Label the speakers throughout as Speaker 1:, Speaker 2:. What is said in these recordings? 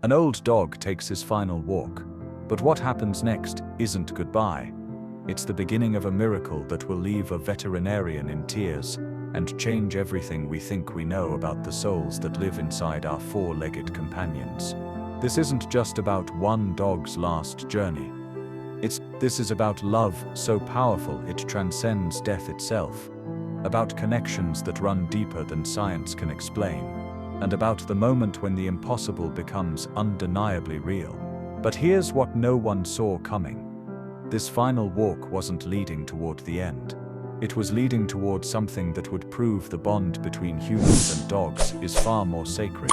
Speaker 1: An old dog takes his final walk, but what happens next isn't goodbye. It's the beginning of a miracle that will leave a veterinarian in tears and change everything we think we know about the souls that live inside our four-legged companions. This isn't just about one dog's last journey. This is about love so powerful it transcends death itself, about connections that run deeper than science can explain, and about the moment when the impossible becomes undeniably real. But here's what no one saw coming. This final walk wasn't leading toward the end. It was leading toward something that would prove the bond between humans and dogs is far more sacred,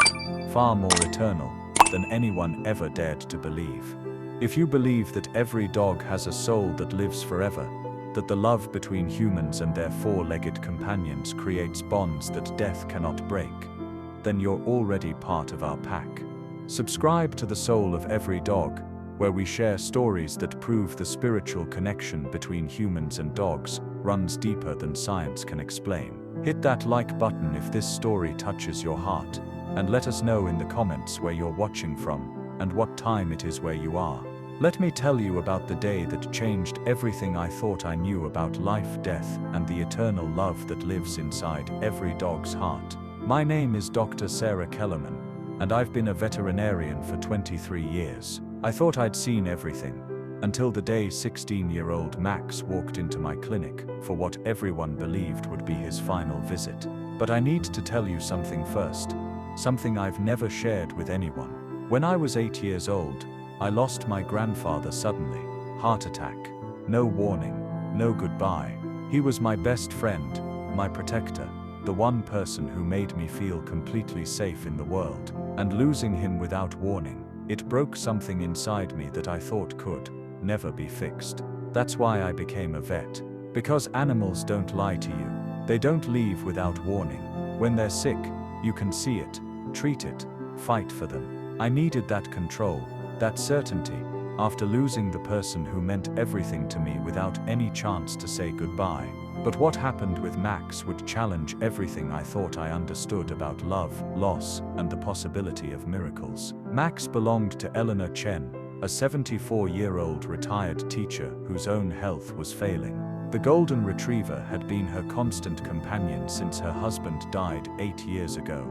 Speaker 1: far more eternal, than anyone ever dared to believe. If you believe that every dog has a soul that lives forever, that the love between humans and their four-legged companions creates bonds that death cannot break, then you're already part of our pack. Subscribe to The Soul of Every Dog, where we share stories that prove the spiritual connection between humans and dogs runs deeper than science can explain. Hit that like button if this story touches your heart, and let us know in the comments where you're watching from and what time it is where you are. Let me tell you about the day that changed everything I thought I knew about life, death, and the eternal love that lives inside every dog's heart. My name is Dr. Sarah Kellerman, and I've been a veterinarian for 23 years. I thought I'd seen everything, until the day 16-year-old Max walked into my clinic for what everyone believed would be his final visit. But I need to tell you something first, something I've never shared with anyone. When I was 8 years old, I lost my grandfather suddenly. Heart attack. No warning, no goodbye. He was my best friend, my protector, the one person who made me feel completely safe in the world. And losing him without warning, it broke something inside me that I thought could never be fixed. That's why I became a vet. Because animals don't lie to you. They don't leave without warning. When they're sick, you can see it, treat it, fight for them. I needed that control, that certainty, after losing the person who meant everything to me without any chance to say goodbye. But what happened with Max would challenge everything I thought I understood about love, loss, and the possibility of miracles. Max belonged to Eleanor Chen, a 74-year-old retired teacher whose own health was failing. The golden retriever had been her constant companion since her husband died 8 years ago.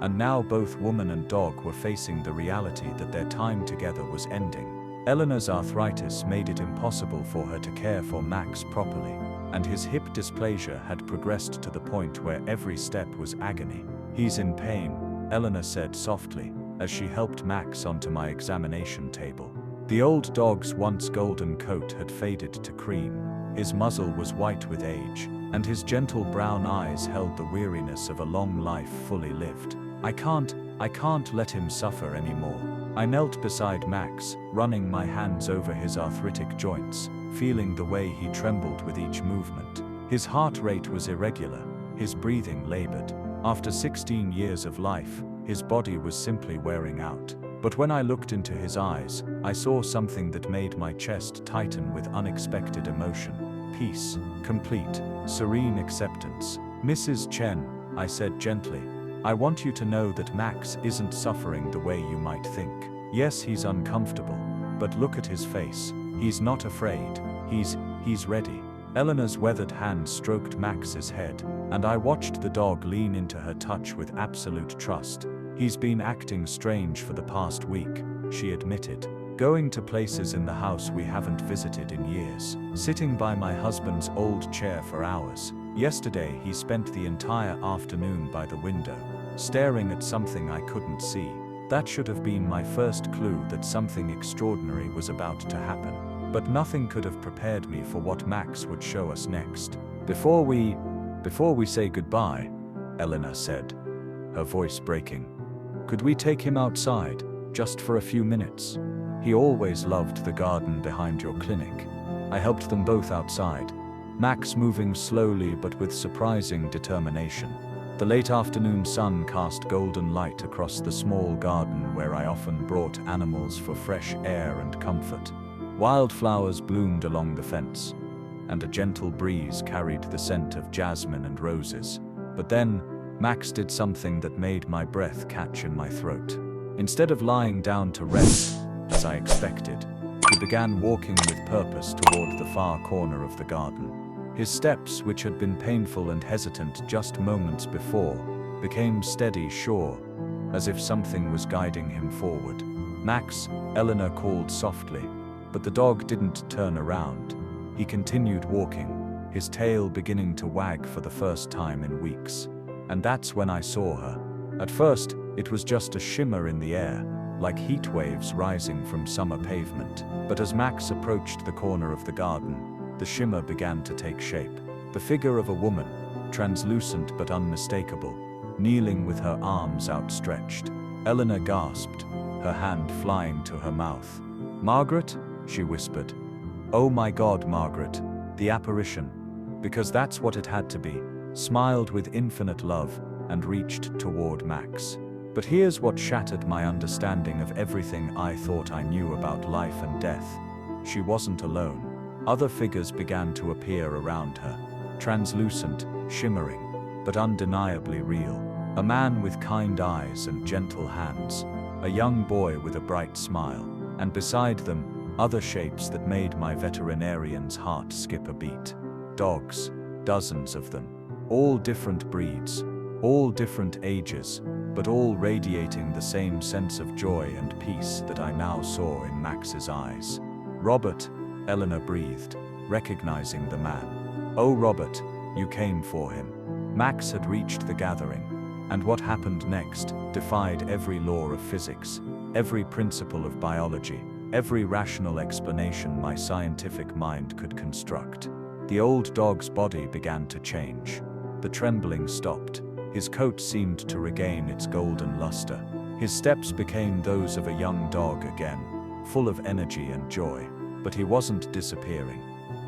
Speaker 1: And now both woman and dog were facing the reality that their time together was ending. Eleanor's arthritis made it impossible for her to care for Max properly, and his hip dysplasia had progressed to the point where every step was agony. "He's in pain," Eleanor said softly, as she helped Max onto my examination table. The old dog's once golden coat had faded to cream, his muzzle was white with age, and his gentle brown eyes held the weariness of a long life fully lived. I can't let him suffer anymore. I knelt beside Max, running my hands over his arthritic joints, feeling the way he trembled with each movement. His heart rate was irregular, his breathing labored. After 16 years of life, his body was simply wearing out. But when I looked into his eyes, I saw something that made my chest tighten with unexpected emotion. Peace, complete, serene acceptance. "Mrs. Chen," I said gently, "I want you to know that Max isn't suffering the way you might think. Yes, he's uncomfortable, but look at his face. He's not afraid. He's ready." Eleanor's weathered hand stroked Max's head, and I watched the dog lean into her touch with absolute trust. "He's been acting strange for the past week," she admitted. "Going to places in the house we haven't visited in years. Sitting by my husband's old chair for hours. Yesterday he spent the entire afternoon by the window, staring at something I couldn't see. That should have been my first clue that something extraordinary was about to happen. But nothing could have prepared me for what Max would show us next." Before we say goodbye," Eleanor said, her voice breaking, "could we take him outside, just for a few minutes? He always loved the garden behind your clinic." I helped them both outside, Max moving slowly but with surprising determination. The late afternoon sun cast golden light across the small garden where I often brought animals for fresh air and comfort. Wildflowers bloomed along the fence, and a gentle breeze carried the scent of jasmine and roses. But then, Max did something that made my breath catch in my throat. Instead of lying down to rest, as I expected, he began walking with purpose toward the far corner of the garden. His steps, which had been painful and hesitant just moments before, became steady, sure, as if something was guiding him forward. "Max," Eleanor called softly, but the dog didn't turn around. He continued walking, his tail beginning to wag for the first time in weeks. And that's when I saw her. At first, it was just a shimmer in the air, like heat waves rising from summer pavement. But as Max approached the corner of the garden, the shimmer began to take shape. The figure of a woman, translucent but unmistakable, kneeling with her arms outstretched. Eleanor gasped, her hand flying to her mouth. "Margaret?" she whispered. "Oh my God, Margaret." The apparition, because that's what it had to be, smiled with infinite love and reached toward Max. But here's what shattered my understanding of everything I thought I knew about life and death. She wasn't alone. Other figures began to appear around her, translucent, shimmering, but undeniably real. A man with kind eyes and gentle hands, a young boy with a bright smile, and beside them, other shapes that made my veterinarian's heart skip a beat. Dogs, dozens of them, all different breeds, all different ages, but all radiating the same sense of joy and peace that I now saw in Max's eyes. "Robert," Eleanor breathed, recognizing the man. "Oh Robert, you came for him." Max had reached the gathering, and what happened next defied every law of physics, every principle of biology, every rational explanation my scientific mind could construct. The old dog's body began to change. The trembling stopped. His coat seemed to regain its golden luster. His steps became those of a young dog again, full of energy and joy. But he wasn't disappearing.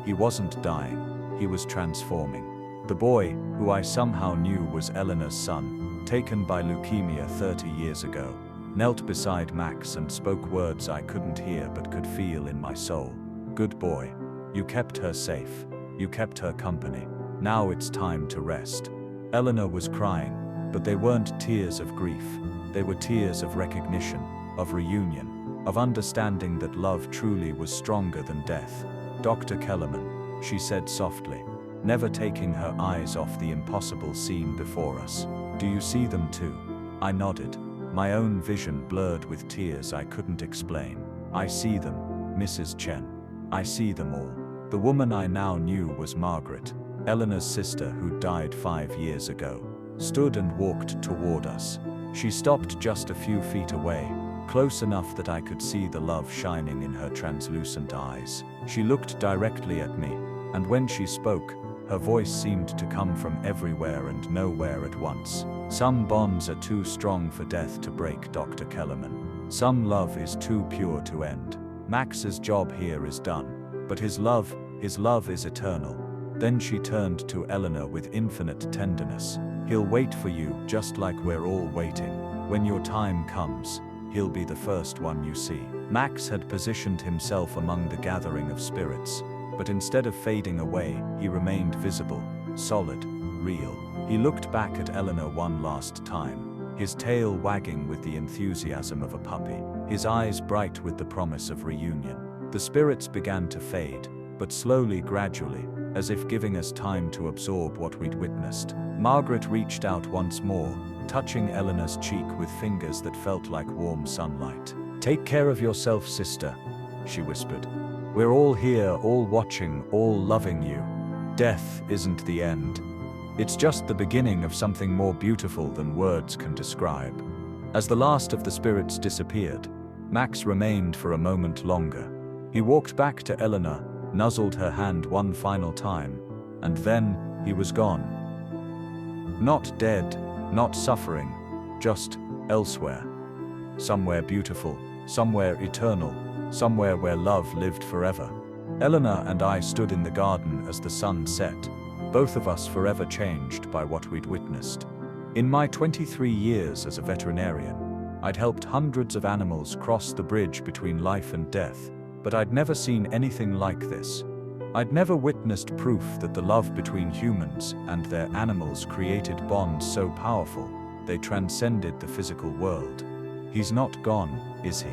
Speaker 1: He wasn't dying. He was transforming. The boy, who I somehow knew was Eleanor's son, taken by leukemia 30 years ago, knelt beside Max and spoke words I couldn't hear but could feel in my soul. "Good boy. You kept her safe. You kept her company. Now it's time to rest." Eleanor was crying, but they weren't tears of grief. They were tears of recognition, of reunion, of understanding that love truly was stronger than death. "Dr. Kellerman," she said softly, never taking her eyes off the impossible scene before us. "Do you see them too?" I nodded, my own vision blurred with tears I couldn't explain. "I see them, Mrs. Chen. I see them all." The woman I now knew was Margaret, Eleanor's sister who died 5 years ago, stood and walked toward us. She stopped just a few feet away, close enough that I could see the love shining in her translucent eyes. She looked directly at me, and when she spoke, her voice seemed to come from everywhere and nowhere at once. "Some bonds are too strong for death to break, Dr. Kellerman. Some love is too pure to end. Max's job here is done, but his love is eternal." Then she turned to Eleanor with infinite tenderness. "He'll wait for you just like we're all waiting. When your time comes, he'll be the first one you see." Max had positioned himself among the gathering of spirits, but instead of fading away, he remained visible, solid, real. He looked back at Eleanor one last time, his tail wagging with the enthusiasm of a puppy, his eyes bright with the promise of reunion. The spirits began to fade, but slowly, gradually, as if giving us time to absorb what we'd witnessed. Margaret reached out once more, touching Eleanor's cheek with fingers that felt like warm sunlight. "Take care of yourself, sister," she whispered. "We're all here, all watching, all loving you. Death isn't the end. It's just the beginning of something more beautiful than words can describe." As the last of the spirits disappeared, Max remained for a moment longer. He walked back to Eleanor, nuzzled her hand one final time, and then he was gone. Not dead, not suffering, just elsewhere. Somewhere beautiful, somewhere eternal, somewhere where love lived forever. Eleanor and I stood in the garden as the sun set, both of us forever changed by what we'd witnessed. In my 23 years as a veterinarian, I'd helped hundreds of animals cross the bridge between life and death, but I'd never seen anything like this. I'd never witnessed proof that the love between humans and their animals created bonds so powerful they transcended the physical world. He's not gone, is he?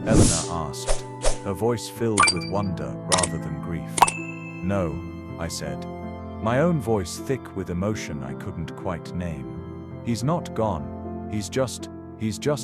Speaker 1: Eleanor asked, her voice filled with wonder rather than grief. No, I said, my own voice thick with emotion I couldn't quite name. He's not gone, he's just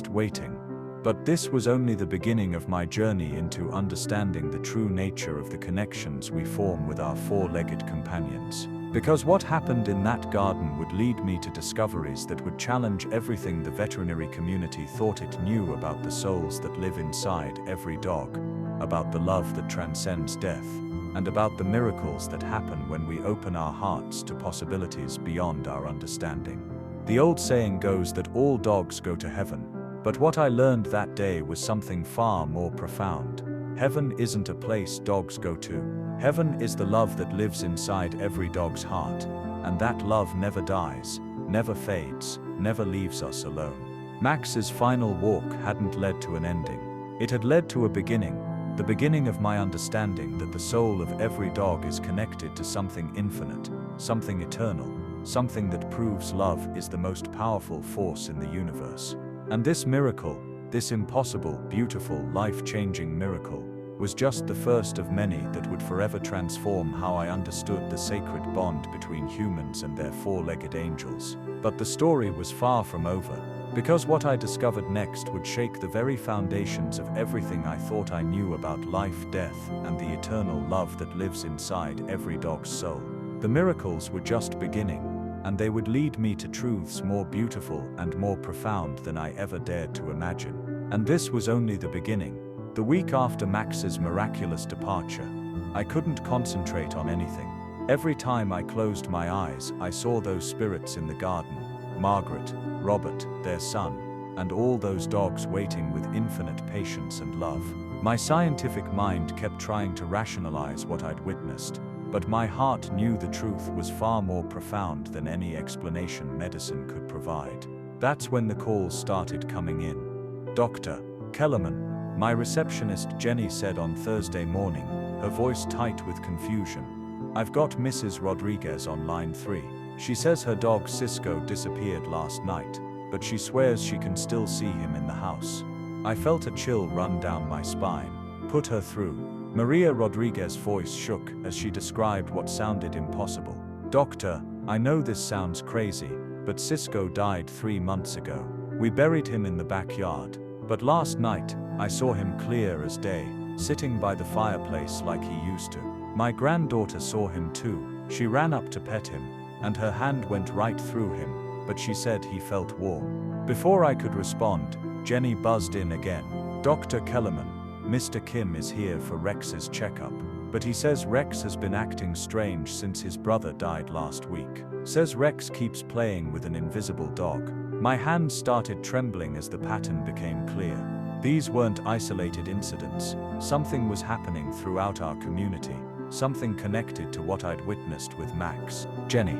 Speaker 1: waiting. But this was only the beginning of my journey into understanding the true nature of the connections we form with our four-legged companions. Because what happened in that garden would lead me to discoveries that would challenge everything the veterinary community thought it knew about the souls that live inside every dog, about the love that transcends death, and about the miracles that happen when we open our hearts to possibilities beyond our understanding. The old saying goes that all dogs go to heaven. But what I learned that day was something far more profound. Heaven isn't a place dogs go to. Heaven is the love that lives inside every dog's heart. And that love never dies, never fades, never leaves us alone. Max's final walk hadn't led to an ending. It had led to a beginning, the beginning of my understanding that the soul of every dog is connected to something infinite, something eternal, something that proves love is the most powerful force in the universe. And this miracle, this impossible, beautiful, life-changing miracle, was just the first of many that would forever transform how I understood the sacred bond between humans and their four-legged angels. But the story was far from over, because what I discovered next would shake the very foundations of everything I thought I knew about life, death, and the eternal love that lives inside every dog's soul. The miracles were just beginning, and they would lead me to truths more beautiful and more profound than I ever dared to imagine. And this was only the beginning. The week after Max's miraculous departure, I couldn't concentrate on anything. Every time I closed my eyes, I saw those spirits in the garden, Margaret, Robert, their son, and all those dogs waiting with infinite patience and love. My scientific mind kept trying to rationalize what I'd witnessed, but my heart knew the truth was far more profound than any explanation medicine could provide. That's when the calls started coming in. Dr. Kellerman, my receptionist Jenny said on Thursday morning, her voice tight with confusion. I've got Mrs. Rodriguez on line 3. She says her dog Cisco disappeared last night, but she swears she can still see him in the house. I felt a chill run down my spine. Put her through. Maria Rodriguez's voice shook as she described what sounded impossible. Doctor, I know this sounds crazy, but Cisco died 3 months ago. We buried him in the backyard, but last night, I saw him clear as day, sitting by the fireplace like he used to. My granddaughter saw him too. She ran up to pet him, and her hand went right through him, but she said he felt warm. Before I could respond, Jenny buzzed in again. Dr. Kellerman, Mr. Kim is here for Rex's checkup, but he says Rex has been acting strange since his brother died last week. Says Rex keeps playing with an invisible dog. My hands started trembling as the pattern became clear. These weren't isolated incidents. Something was happening throughout our community, something connected to what I'd witnessed with Max. Jenny,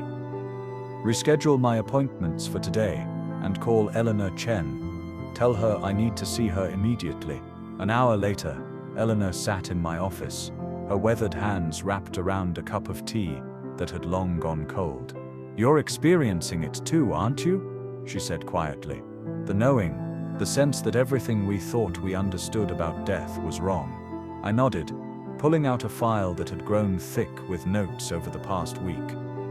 Speaker 1: reschedule my appointments for today and call Eleanor Chen. Tell her I need to see her immediately. An hour later, Eleanor sat in my office, her weathered hands wrapped around a cup of tea that had long gone cold. You're experiencing it too, aren't you? She said quietly. The knowing, the sense that everything we thought we understood about death was wrong. I nodded, pulling out a file that had grown thick with notes over the past week.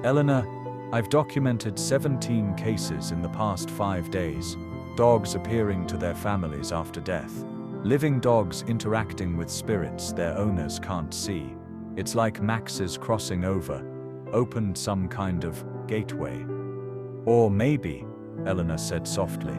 Speaker 1: Eleanor, I've documented 17 cases in the past 5 days. Dogs appearing to their families after death. Living dogs interacting with spirits their owners can't see. It's like Max's crossing over, opened some kind of gateway. Or maybe, Eleanor said softly,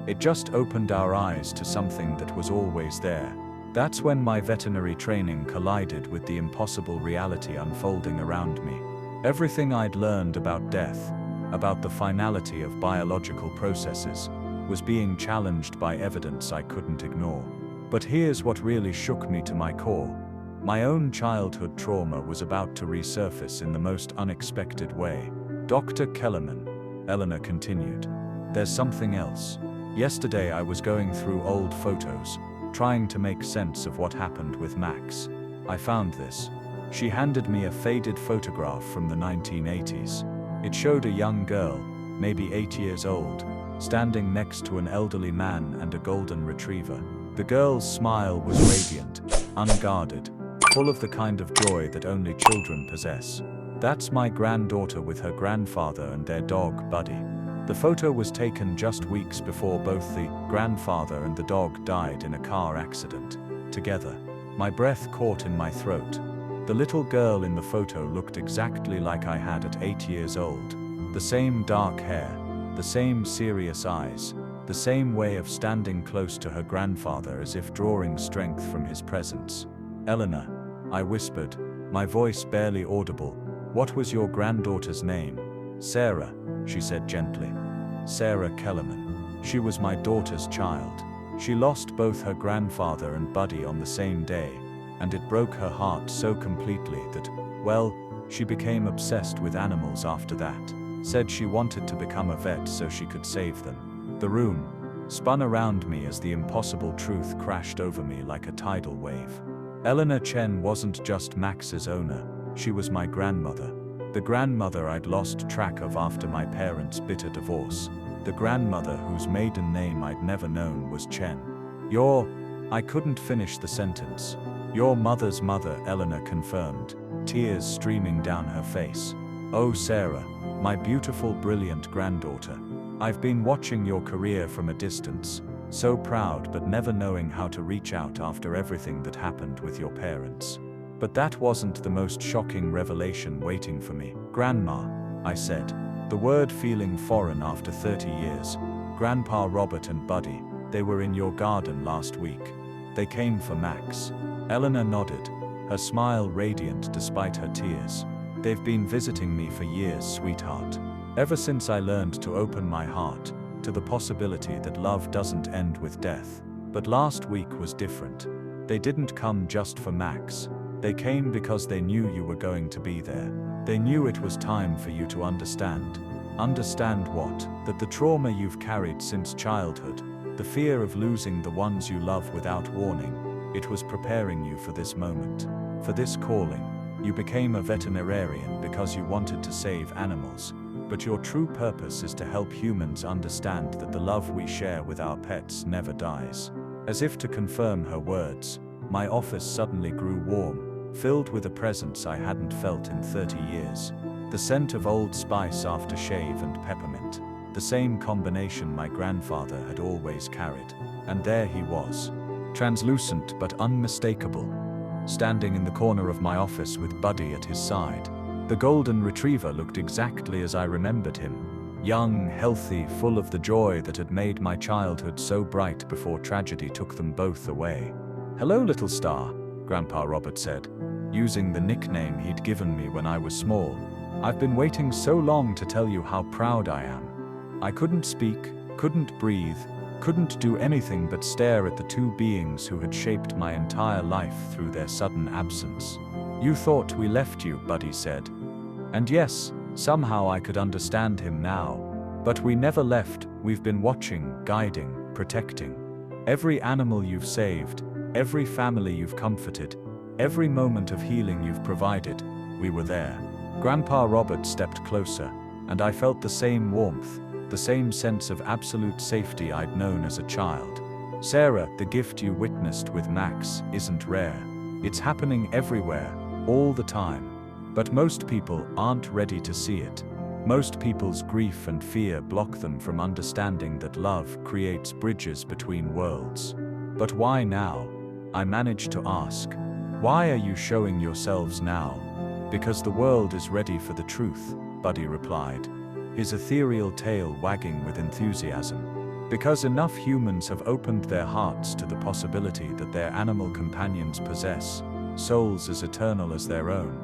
Speaker 1: it just opened our eyes to something that was always there. That's when my veterinary training collided with the impossible reality unfolding around me. Everything I'd learned about death, about the finality of biological processes, was being challenged by evidence I couldn't ignore. But here's what really shook me to my core. My own childhood trauma was about to resurface in the most unexpected way. Dr. Kellerman, Eleanor continued, there's something else. Yesterday I was going through old photos, trying to make sense of what happened with Max. I found this. She handed me a faded photograph from the 1980s. It showed a young girl, maybe 8 years old, standing next to an elderly man and a golden retriever. The girl's smile was radiant, unguarded, full of the kind of joy that only children possess. "That's my granddaughter with her grandfather and their dog, Buddy." The photo was taken just weeks before both the grandfather and the dog died in a car accident, together. My breath caught in my throat. The little girl in the photo looked exactly like I had at 8 years old. The same dark hair, the same serious eyes, the same way of standing close to her grandfather as if drawing strength from his presence. "Eleanor," I whispered, my voice barely audible, "what was your granddaughter's name?" "Sarah," she said gently. "Sarah Kellerman. She was my daughter's child. She lost both her grandfather and Buddy on the same day, and it broke her heart so completely that, well, she became obsessed with animals after that. Said she wanted to become a vet so she could save them." The room spun around me as the impossible truth crashed over me like a tidal wave. Eleanor Chen wasn't just Max's owner, she was my grandmother. The grandmother I'd lost track of after my parents' bitter divorce. The grandmother whose maiden name I'd never known was Chen. I couldn't finish the sentence. "Your mother's mother," Eleanor confirmed, tears streaming down her face. "Oh, Sarah, my beautiful, brilliant granddaughter. I've been watching your career from a distance, so proud but never knowing how to reach out after everything that happened with your parents. But that wasn't the most shocking revelation waiting for me." "Grandma," I said, the word feeling foreign after 30 years. "Grandpa Robert and Buddy, they were in your garden last week. They came for Max." Eleanor nodded, her smile radiant despite her tears. "They've been visiting me for years, sweetheart. Ever since I learned to open my heart to the possibility that love doesn't end with death. But last week was different. They didn't come just for Max. They came because they knew you were going to be there. They knew it was time for you to understand." "Understand what?" "That the trauma you've carried since childhood, the fear of losing the ones you love without warning, it was preparing you for this moment, for this calling. You became a veterinarian because you wanted to save animals, but your true purpose is to help humans understand that the love we share with our pets never dies." As if to confirm her words, my office suddenly grew warm, filled with a presence I hadn't felt in 30 years. The scent of Old Spice aftershave and peppermint, the same combination my grandfather had always carried. And there he was, translucent but unmistakable, standing in the corner of my office with Buddy at his side. The golden retriever looked exactly as I remembered him, young, healthy, full of the joy that had made my childhood so bright before tragedy took them both away. "Hello, little star," Grandpa Robert said, using the nickname he'd given me when I was small. "I've been waiting so long to tell you how proud I am." I couldn't speak, couldn't breathe, couldn't do anything but stare at the two beings who had shaped my entire life through their sudden absence. "You thought we left you," Buddy said. And yes, somehow I could understand him now. "But we never left. We've been watching, guiding, protecting. Every animal you've saved, every family you've comforted, every moment of healing you've provided, we were there." Grandpa Robert stepped closer, and I felt the same warmth, the same sense of absolute safety I'd known as a child. "Sarah, the gift you witnessed with Max isn't rare. It's happening everywhere, all the time. But most people aren't ready to see it. Most people's grief and fear block them from understanding that love creates bridges between worlds." "But why now?" I managed to ask. "Why are you showing yourselves now?" "Because the world is ready for the truth," Buddy replied, his ethereal tail wagging with enthusiasm. "Because enough humans have opened their hearts to the possibility that their animal companions possess souls as eternal as their own."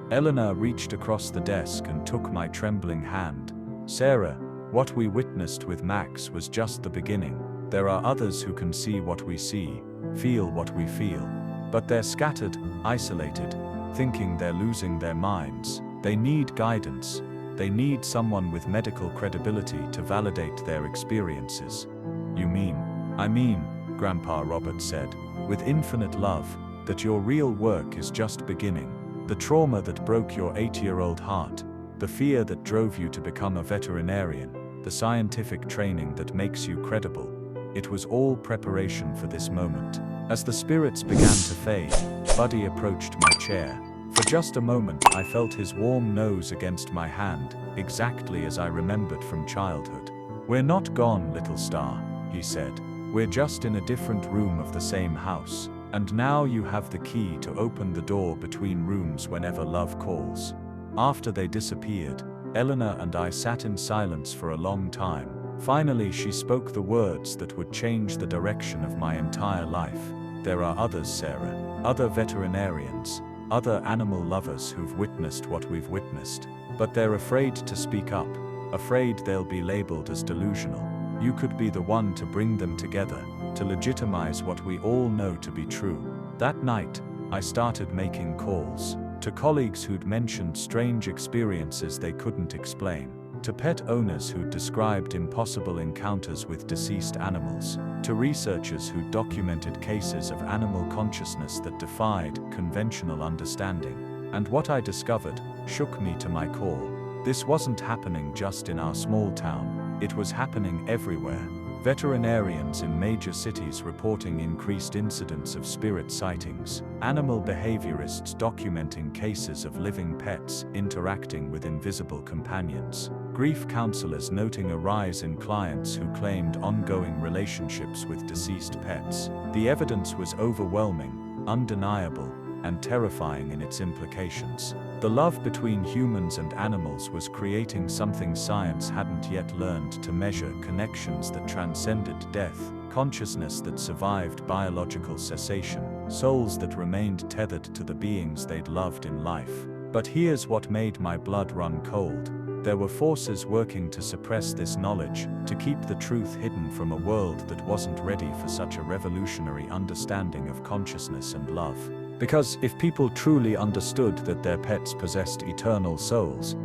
Speaker 1: Eleanor reached across the desk and took my trembling hand. "Sarah, what we witnessed with Max was just the beginning. There are others who can see what we see, feel what we feel. But they're scattered, isolated, thinking they're losing their minds. They need guidance. They need someone with medical credibility to validate their experiences." "You mean?" "I mean," Grandpa Robert said, with infinite love, "that your real work is just beginning. The trauma that broke your 8-year-old heart, the fear that drove you to become a veterinarian, the scientific training that makes you credible. It was all preparation for this moment. As the spirits began to fade, Buddy approached my chair. For just a moment, I felt his warm nose against my hand, exactly as I remembered from childhood. "We're not gone, little star," he said. "We're just in a different room of the same house. And now you have the key to open the door between rooms whenever love calls." After they disappeared, Eleanor and I sat in silence for a long time. Finally, she spoke the words that would change the direction of my entire life. "There are others, Sarah. Other veterinarians. Other animal lovers who've witnessed what we've witnessed. But they're afraid to speak up. Afraid they'll be labeled as delusional. You could be the one to bring them together, to legitimize what we all know to be true." That night, I started making calls. To colleagues who'd mentioned strange experiences they couldn't explain. To pet owners who'd described impossible encounters with deceased animals. To researchers who'd documented cases of animal consciousness that defied conventional understanding. And what I discovered shook me to my core. This wasn't happening just in our small town. It was happening everywhere. Veterinarians in major cities reporting increased incidents of spirit sightings, animal behaviorists documenting cases of living pets interacting with invisible companions, grief counselors noting a rise in clients who claimed ongoing relationships with deceased pets. The evidence was overwhelming, undeniable, and terrifying in its implications. The love between humans and animals was creating something science hadn't yet learned to measure: connections that transcended death, consciousness that survived biological cessation, souls that remained tethered to the beings they'd loved in life. But here's what made my blood run cold. There were forces working to suppress this knowledge, to keep the truth hidden from a world that wasn't ready for such a revolutionary understanding of consciousness and love. Because if people truly understood that their pets possessed eternal souls,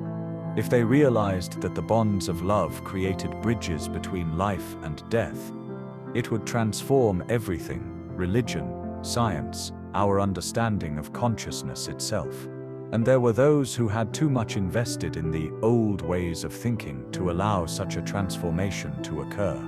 Speaker 1: if they realized that the bonds of love created bridges between life and death, it would transform everything: religion, science, our understanding of consciousness itself. And there were those who had too much invested in the old ways of thinking to allow such a transformation to occur.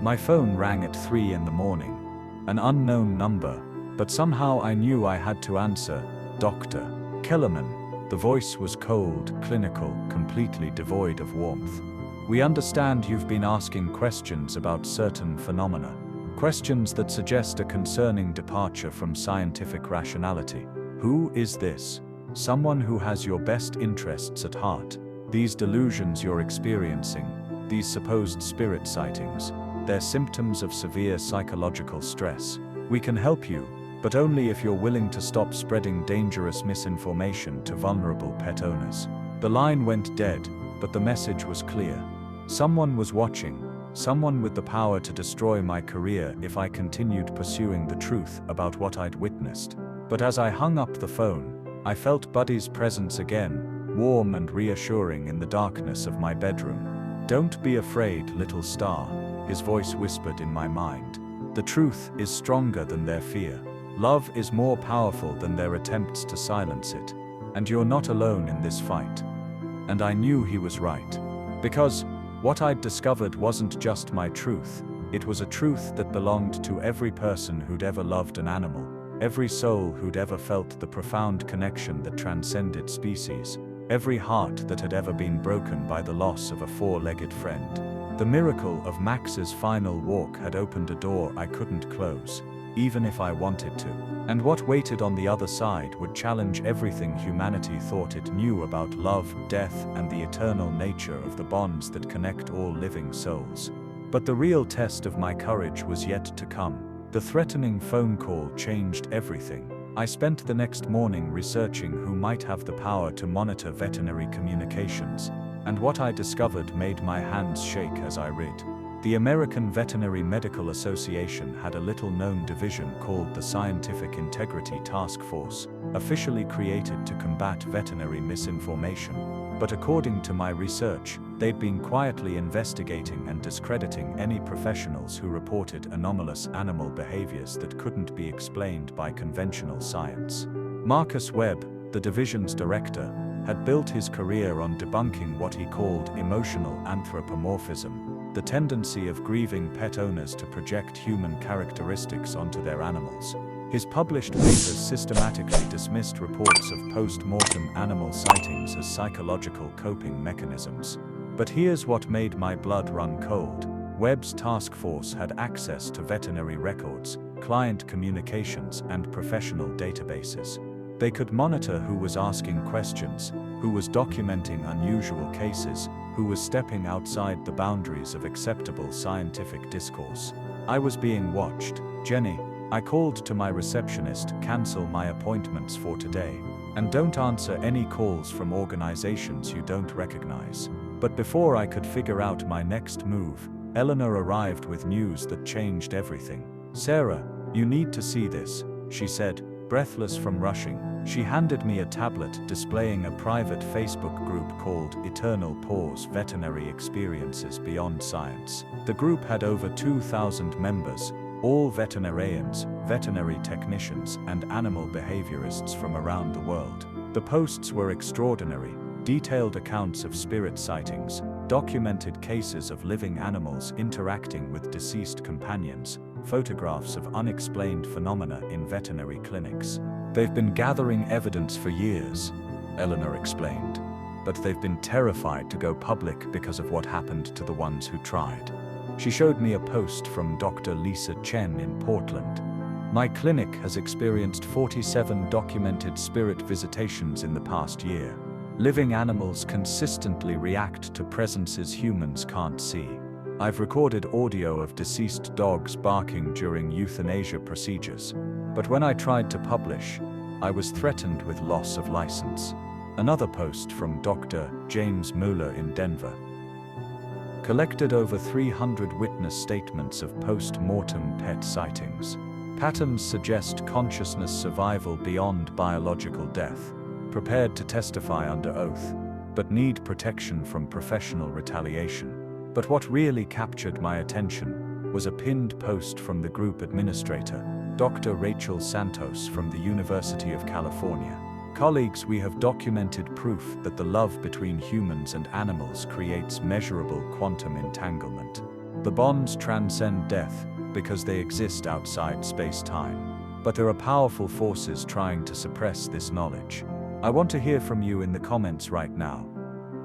Speaker 1: My phone rang at 3 in the morning. An unknown number. But somehow I knew I had to answer. "Dr. Kellerman." The voice was cold, clinical, completely devoid of warmth. "We understand you've been asking questions about certain phenomena. Questions that suggest a concerning departure from scientific rationality. Who is this? Someone who has your best interests at heart. These delusions you're experiencing, these supposed spirit sightings, they're symptoms of severe psychological stress. We can help you, but only if you're willing to stop spreading dangerous misinformation to vulnerable pet owners." The line went dead, but the message was clear. Someone was watching, someone with the power to destroy my career if I continued pursuing the truth about what I'd witnessed. But as I hung up the phone, I felt Buddy's presence again, warm and reassuring in the darkness of my bedroom. "Don't be afraid, little star," his voice whispered in my mind. "The truth is stronger than their fear. Love is more powerful than their attempts to silence it. And you're not alone in this fight." And I knew he was right. Because what I'd discovered wasn't just my truth. It was a truth that belonged to every person who'd ever loved an animal, every soul who'd ever felt the profound connection that transcended species, every heart that had ever been broken by the loss of a four-legged friend. The miracle of Max's final walk had opened a door I couldn't close, even if I wanted to. And what waited on the other side would challenge everything humanity thought it knew about love, death, and the eternal nature of the bonds that connect all living souls. But the real test of my courage was yet to come. The threatening phone call changed everything. I spent the next morning researching who might have the power to monitor veterinary communications, and what I discovered made my hands shake as I read. The American Veterinary Medical Association had a little-known division called the Scientific Integrity Task Force, officially created to combat veterinary misinformation. But according to my research, they'd been quietly investigating and discrediting any professionals who reported anomalous animal behaviors that couldn't be explained by conventional science. Marcus Webb, the division's director, had built his career on debunking what he called emotional anthropomorphism, the tendency of grieving pet owners to project human characteristics onto their animals. His published papers systematically dismissed reports of post-mortem animal sightings as psychological coping mechanisms. But here's what made my blood run cold. Webb's task force had access to veterinary records, client communications, and professional databases. They could monitor who was asking questions, who was documenting unusual cases, who was stepping outside the boundaries of acceptable scientific discourse. I was being watched. Jenny, I called to my receptionist, cancel my appointments for today, and don't answer any calls from organizations you don't recognize. But before I could figure out my next move, Eleanor arrived with news that changed everything. Sarah, you need to see this, she said, breathless from rushing. She handed me a tablet displaying a private Facebook group called Eternal Pause Veterinary Experiences Beyond Science. The group had over 2,000 members, all veterinarians, veterinary technicians, and animal behaviorists from around the world. The posts were extraordinary, detailed accounts of spirit sightings, documented cases of living animals interacting with deceased companions, photographs of unexplained phenomena in veterinary clinics. They've been gathering evidence for years, Eleanor explained, but they've been terrified to go public because of what happened to the ones who tried. She showed me a post from Dr. Lisa Chen in Portland. My clinic has experienced 47 documented spirit visitations in the past year. Living animals consistently react to presences humans can't see. I've recorded audio of deceased dogs barking during euthanasia procedures, but when I tried to publish, I was threatened with loss of license. Another post from Dr. James Mueller in Denver collected over 300 witness statements of post-mortem pet sightings. Patterns suggest consciousness survival beyond biological death, prepared to testify under oath, but need protection from professional retaliation. But what really captured my attention was a pinned post from the group administrator, Dr. Rachel Santos from the University of California. Colleagues, we have documented proof that the love between humans and animals creates measurable quantum entanglement. The bonds transcend death because they exist outside space-time. But there are powerful forces trying to suppress this knowledge. I want to hear from you in the comments right now.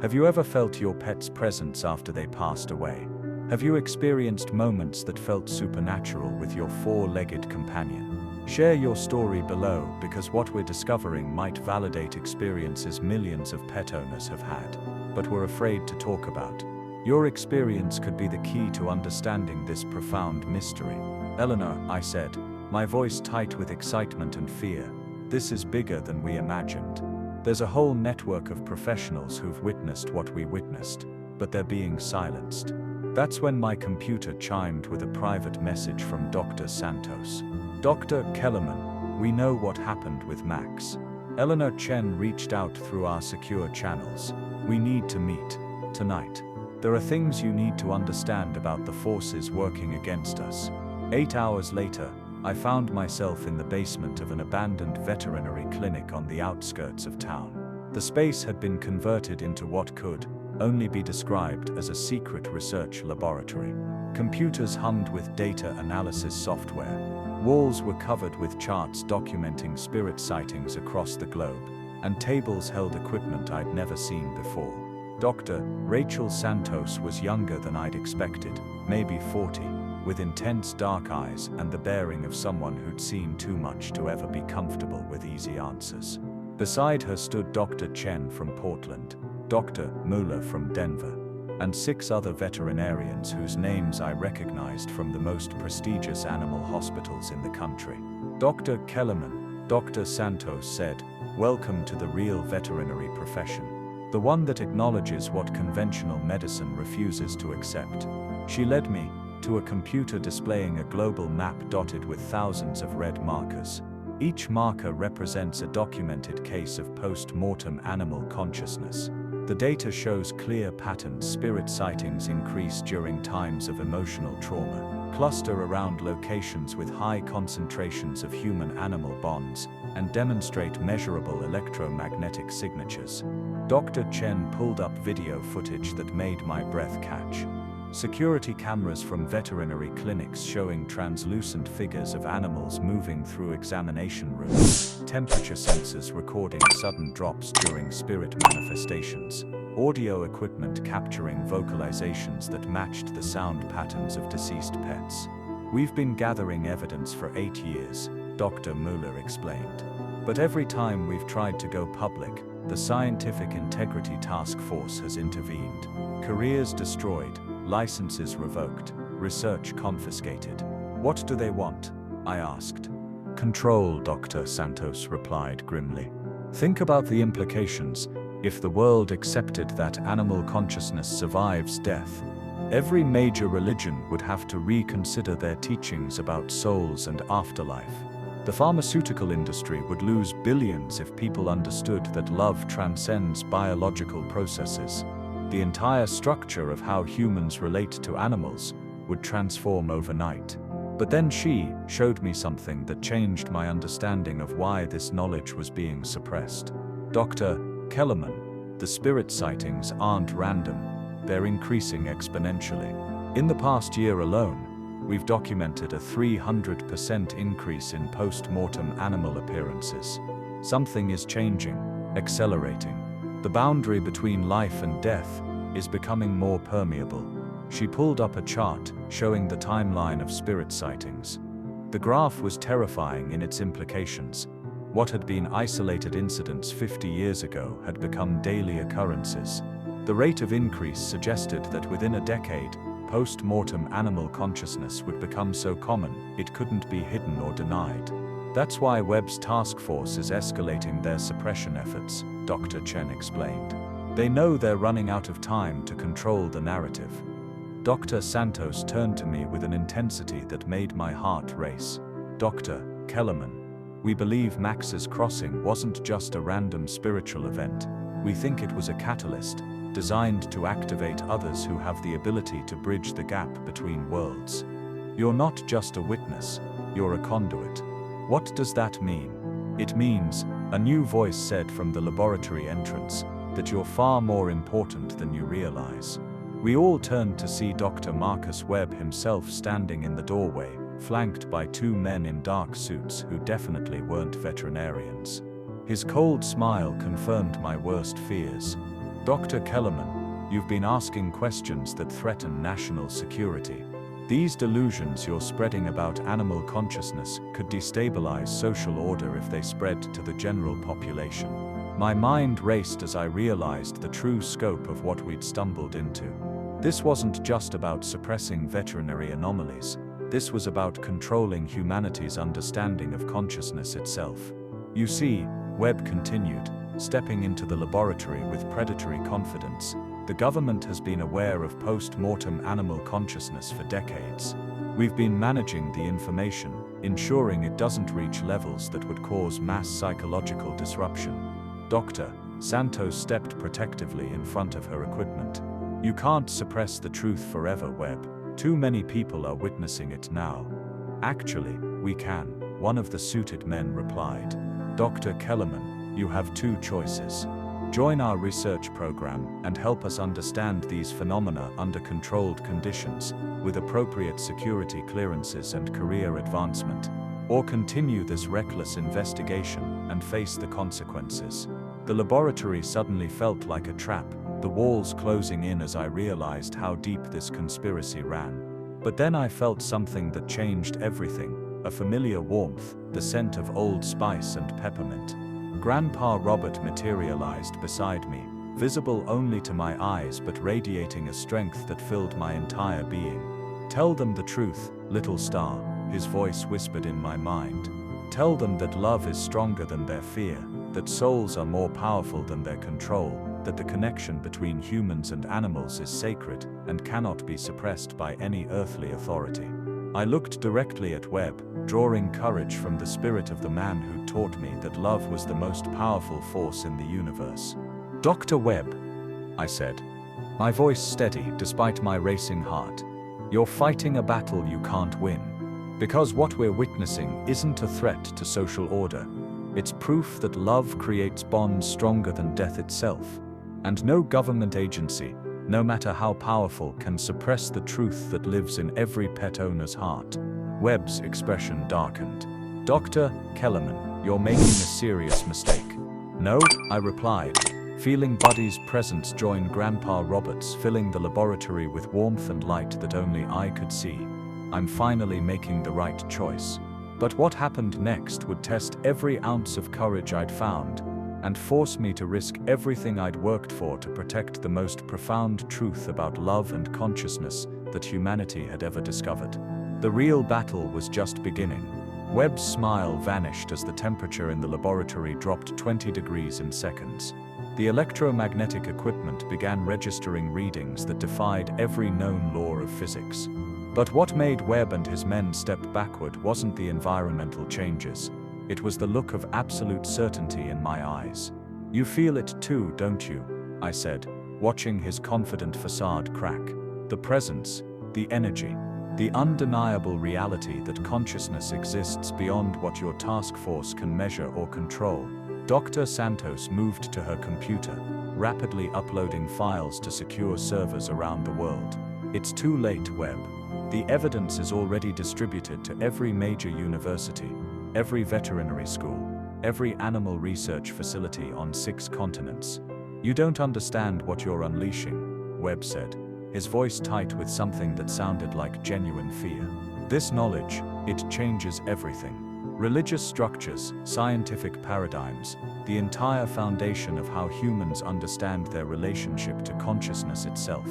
Speaker 1: Have you ever felt your pet's presence after they passed away? Have you experienced moments that felt supernatural with your four-legged companion? Share your story below, because what we're discovering might validate experiences millions of pet owners have had, but were afraid to talk about. Your experience could be the key to understanding this profound mystery. Eleanor, I said, my voice tight with excitement and fear, this is bigger than we imagined. There's a whole network of professionals who've witnessed what we witnessed, but they're being silenced. That's when my computer chimed with a private message from Dr. Santos. Dr. Kellerman, we know what happened with Max. Eleanor Chen reached out through our secure channels. We need to meet tonight. There are things you need to understand about the forces working against us. 8 hours later, I found myself in the basement of an abandoned veterinary clinic on the outskirts of town. The space had been converted into what could only be described as a secret research laboratory. Computers hummed with data analysis software. Walls were covered with charts documenting spirit sightings across the globe, and tables held equipment I'd never seen before. Dr. Rachel Santos was younger than I'd expected, maybe 40, with intense dark eyes and the bearing of someone who'd seen too much to ever be comfortable with easy answers. Beside her stood Dr. Chen from Portland, Dr. Mueller from Denver, and 6 other veterinarians whose names I recognized from the most prestigious animal hospitals in the country. Dr. Kellerman, Dr. Santos said, "Welcome to the real veterinary profession, the one that acknowledges what conventional medicine refuses to accept." She led me to a computer displaying a global map dotted with thousands of red markers. Each marker represents a documented case of post-mortem animal consciousness. The data shows clear patterns. Spirit sightings increase during times of emotional trauma. cluster around locations with high concentrations of human-animal bonds and demonstrate measurable electromagnetic signatures. Dr. Chen pulled up video footage that made my breath catch. Security cameras from veterinary clinics showing translucent figures of animals moving through examination rooms, temperature sensors recording sudden drops during spirit manifestations, audio equipment capturing vocalizations that matched the sound patterns of deceased pets. We've been gathering evidence for 8 years, Dr. Mueller explained. But every time we've tried to go public, the Scientific Integrity Task Force has intervened. Careers destroyed, licenses revoked, research confiscated. What do they want? I asked. Control, Dr. Santos replied grimly. Think about the implications. If the world accepted that animal consciousness survives death, every major religion would have to reconsider their teachings about souls and afterlife. The pharmaceutical industry would lose billions if people understood that love transcends biological processes. The entire structure of how humans relate to animals would transform overnight. But then she showed me something that changed my understanding of why this knowledge was being suppressed. Dr. Kellerman, the spirit sightings aren't random, they're increasing exponentially. In the past year alone, we've documented a 300% increase in post-mortem animal appearances. Something is changing, accelerating. The boundary between life and death is becoming more permeable. She pulled up a chart showing the timeline of spirit sightings. The graph was terrifying in its implications. What had been isolated incidents 50 years ago had become daily occurrences. The rate of increase suggested that within a decade, post-mortem animal consciousness would become so common it couldn't be hidden or denied. That's why Webb's task force is escalating their suppression efforts, Dr. Chen explained. They know they're running out of time to control the narrative. Dr. Santos turned to me with an intensity that made my heart race. Dr. Kellerman, we believe Max's crossing wasn't just a random spiritual event. We think it was a catalyst, designed to activate others who have the ability to bridge the gap between worlds. You're not just a witness, you're a conduit. What does that mean? It means, a new voice said from the laboratory entrance, that you're far more important than you realize. We all turned to see Dr. Marcus Webb himself standing in the doorway, flanked by 2 men in dark suits who definitely weren't veterinarians. His cold smile confirmed my worst fears. Dr. Kellerman, you've been asking questions that threaten national security. These delusions you're spreading about animal consciousness could destabilize social order if they spread to the general population. My mind raced as I realized the true scope of what we'd stumbled into. This wasn't just about suppressing veterinary anomalies. This was about controlling humanity's understanding of consciousness itself. You see, Webb continued, stepping into the laboratory with predatory confidence, the government has been aware of post-mortem animal consciousness for decades. We've been managing the information, ensuring it doesn't reach levels that would cause mass psychological disruption. Dr. Santos stepped protectively in front of her equipment. You can't suppress the truth forever, Webb. Too many people are witnessing it now. Actually, we can, one of the suited men replied. Dr. Kellerman, you have 2 choices. Join our research program and help us understand these phenomena under controlled conditions, with appropriate security clearances and career advancement, or continue this reckless investigation and face the consequences. The laboratory suddenly felt like a trap, the walls closing in as I realized how deep this conspiracy ran. But then I felt something that changed everything, a familiar warmth, the scent of Old Spice and peppermint. Grandpa Robert materialized beside me, visible only to my eyes but radiating a strength that filled my entire being. Tell them the truth, little star, his voice whispered in my mind. Tell them that love is stronger than their fear, that souls are more powerful than their control, that the connection between humans and animals is sacred and cannot be suppressed by any earthly authority. I looked directly at Webb, drawing courage from the spirit of the man who taught me that love was the most powerful force in the universe. Dr. Webb, I said, my voice steady despite my racing heart. You're fighting a battle you can't win. Because what we're witnessing isn't a threat to social order. It's proof that love creates bonds stronger than death itself. And no government agency, no matter how powerful, can suppress the truth that lives in every pet owner's heart. Webb's expression darkened. Dr. Kellerman, you're making a serious mistake. No, I replied, feeling Buddy's presence join Grandpa Robert's, filling the laboratory with warmth and light that only I could see. I'm finally making the right choice. But what happened next would test every ounce of courage I'd found, and force me to risk everything I'd worked for to protect the most profound truth about love and consciousness that humanity had ever discovered. The real battle was just beginning. Webb's smile vanished as the temperature in the laboratory dropped 20 degrees in seconds. The electromagnetic equipment began registering readings that defied every known law of physics. But what made Webb and his men step backward wasn't the environmental changes. It was the look of absolute certainty in my eyes. You feel it too, don't you? I said, watching his confident facade crack. The presence, the energy, the undeniable reality that consciousness exists beyond what your task force can measure or control. Dr. Santos moved to her computer, rapidly uploading files to secure servers around the world. It's too late, Webb. The evidence is already distributed to every major university, every veterinary school, every animal research facility on 6 continents. You don't understand what you're unleashing, Webb said, his voice tight with something that sounded like genuine fear. This knowledge, it changes everything. Religious structures, scientific paradigms, the entire foundation of how humans understand their relationship to consciousness itself.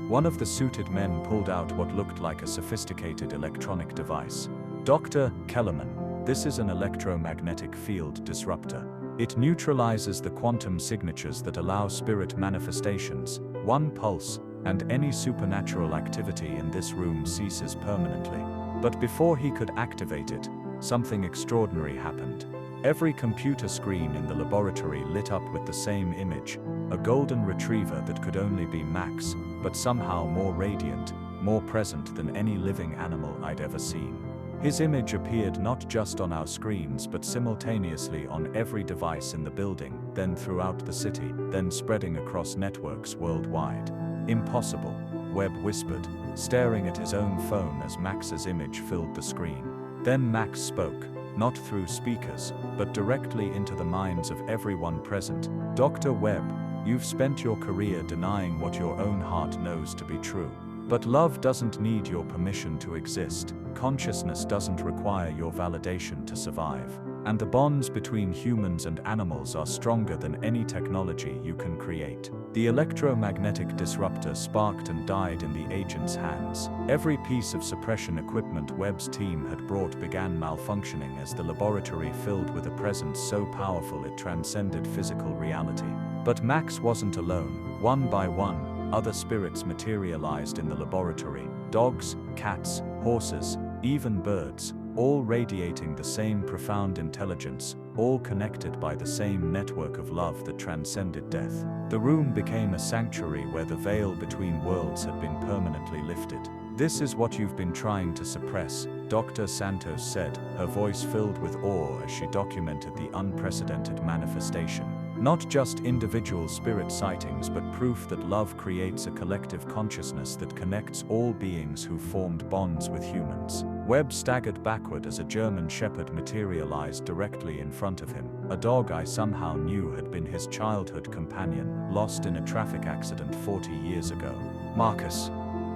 Speaker 1: One of the suited men pulled out what looked like a sophisticated electronic device. Dr. Kellerman, this is an electromagnetic field disruptor. It neutralizes the quantum signatures that allow spirit manifestations. One pulse, and any supernatural activity in this room ceases permanently. But before he could activate it, something extraordinary happened. Every computer screen in the laboratory lit up with the same image, a golden retriever that could only be Max, but somehow more radiant, more present than any living animal I'd ever seen. His image appeared not just on our screens but simultaneously on every device in the building, then throughout the city, then spreading across networks worldwide. Impossible, Webb whispered, staring at his own phone as Max's image filled the screen. Then Max spoke, not through speakers, but directly into the minds of everyone present. Dr. Webb, you've spent your career denying what your own heart knows to be true. But love doesn't need your permission to exist. Consciousness doesn't require your validation to survive. And the bonds between humans and animals are stronger than any technology you can create. The electromagnetic disruptor sparked and died in the agent's hands. Every piece of suppression equipment Webb's team had brought began malfunctioning as the laboratory filled with a presence so powerful it transcended physical reality. But Max wasn't alone. One by one, other spirits materialized in the laboratory. Dogs, cats, horses, even birds, all radiating the same profound intelligence, all connected by the same network of love that transcended death. The room became a sanctuary where the veil between worlds had been permanently lifted. This is what you've been trying to suppress, Dr. Santos said, her voice filled with awe as she documented the unprecedented manifestation. Not just individual spirit sightings but proof that love creates a collective consciousness that connects all beings who formed bonds with humans. Webb staggered backward as a German shepherd materialized directly in front of him, a dog I somehow knew had been his childhood companion, lost in a traffic accident 40 years ago. Marcus,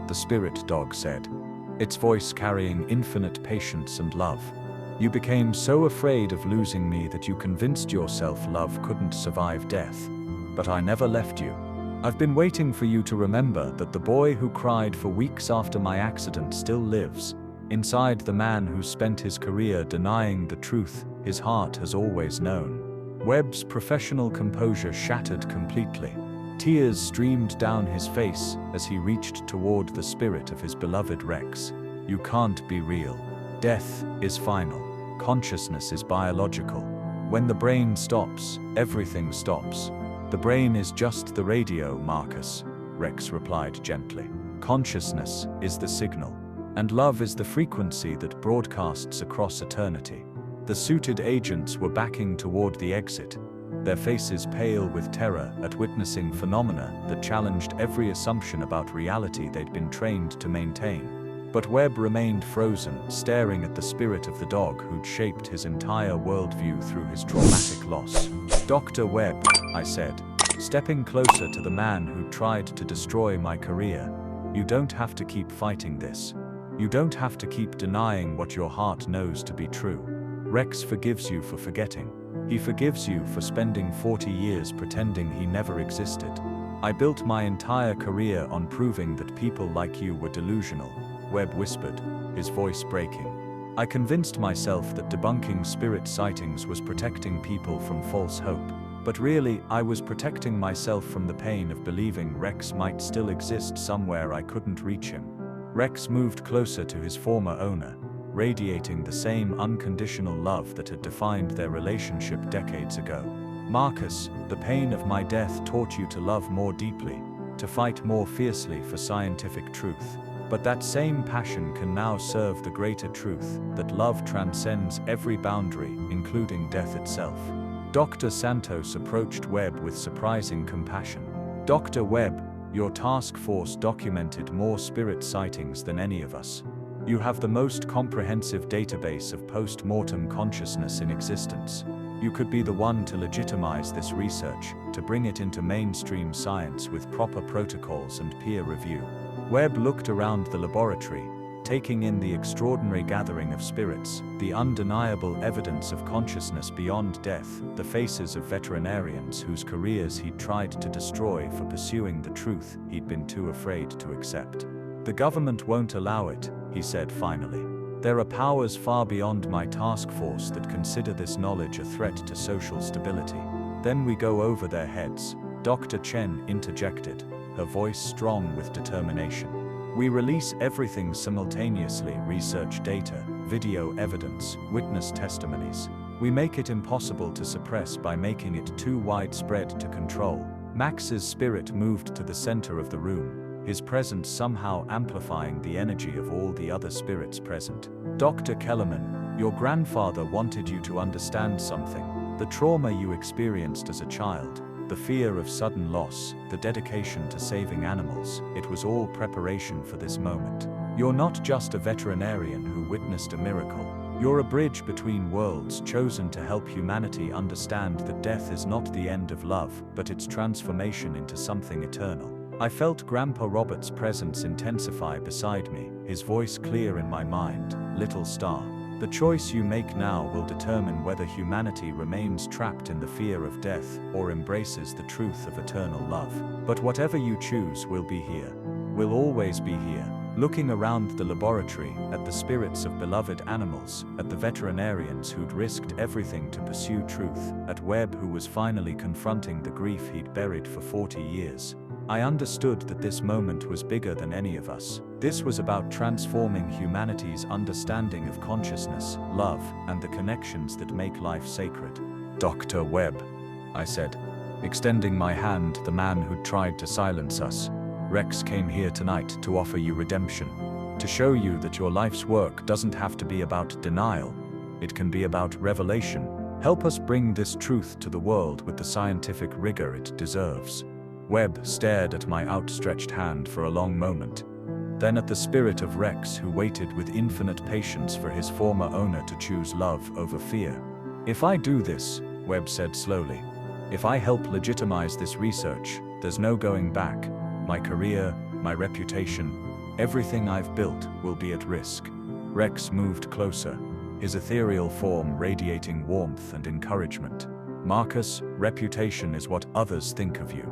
Speaker 1: the spirit dog said, its voice carrying infinite patience and love. You became so afraid of losing me that you convinced yourself love couldn't survive death. But I never left you. I've been waiting for you to remember that the boy who cried for weeks after my accident still lives. Inside the man who spent his career denying the truth his heart has always known. Webb's professional composure shattered completely. Tears streamed down his face as he reached toward the spirit of his beloved Rex. You can't be real. Death is final. Consciousness is biological. When the brain stops, everything stops. The brain is just the radio, Marcus, Rex replied gently. Consciousness is the signal, and love is the frequency that broadcasts across eternity. The suited agents were backing toward the exit, their faces pale with terror at witnessing phenomena that challenged every assumption about reality they'd been trained to maintain. But Webb remained frozen, staring at the spirit of the dog who'd shaped his entire worldview through his traumatic loss. "Dr. Webb," I said, stepping closer to the man who'd tried to destroy my career, "you don't have to keep fighting this. You don't have to keep denying what your heart knows to be true. Rex forgives you for forgetting. He forgives you for spending 40 years pretending he never existed. I built my entire career on proving that people like you were delusional," Webb whispered, his voice breaking. "I convinced myself that debunking spirit sightings was protecting people from false hope. But really, I was protecting myself from the pain of believing Rex might still exist somewhere I couldn't reach him." Rex moved closer to his former owner, radiating the same unconditional love that had defined their relationship decades ago. "Marcus, the pain of my death taught you to love more deeply, to fight more fiercely for scientific truth. But that same passion can now serve the greater truth, that love transcends every boundary, including death itself." Dr. Santos approached Webb with surprising compassion. "Dr. Webb, your task force documented more spirit sightings than any of us. You have the most comprehensive database of post-mortem consciousness in existence. You could be the one to legitimize this research, to bring it into mainstream science with proper protocols and peer review." Webb looked around the laboratory, taking in the extraordinary gathering of spirits, the undeniable evidence of consciousness beyond death, the faces of veterinarians whose careers he'd tried to destroy for pursuing the truth he'd been too afraid to accept. "The government won't allow it," he said finally. "There are powers far beyond my task force that consider this knowledge a threat to social stability." "Then we go over their heads," Dr. Chen interjected, her voice strong with determination. "We release everything simultaneously: research data, video evidence, witness testimonies. We make it impossible to suppress by making it too widespread to control." Max's spirit moved to the center of the room, his presence somehow amplifying the energy of all the other spirits present. "Dr. Kellerman, your grandfather wanted you to understand something. The trauma you experienced as a child, the fear of sudden loss, the dedication to saving animals, it was all preparation for this moment. You're not just a veterinarian who witnessed a miracle. You're a bridge between worlds, chosen to help humanity understand that death is not the end of love, but its transformation into something eternal." I felt Grandpa Robert's presence intensify beside me, his voice clear in my mind. "Little star, the choice you make now will determine whether humanity remains trapped in the fear of death or embraces the truth of eternal love. But whatever you choose will be here. Will always be here." Looking around the laboratory, at the spirits of beloved animals, at the veterinarians who'd risked everything to pursue truth, at Webb who was finally confronting the grief he'd buried for 40 years, I understood that this moment was bigger than any of us. This was about transforming humanity's understanding of consciousness, love, and the connections that make life sacred. "Dr. Webb," I said, extending my hand to the man who'd tried to silence us. "Rex came here tonight to offer you redemption, to show you that your life's work doesn't have to be about denial. It can be about revelation. Help us bring this truth to the world with the scientific rigor it deserves." Webb stared at my outstretched hand for a long moment, then at the spirit of Rex who waited with infinite patience for his former owner to choose love over fear. "If I do this," Webb said slowly, "if I help legitimize this research, there's no going back. My career, my reputation, everything I've built will be at risk." Rex moved closer, his ethereal form radiating warmth and encouragement. "Marcus, reputation is what others think of you.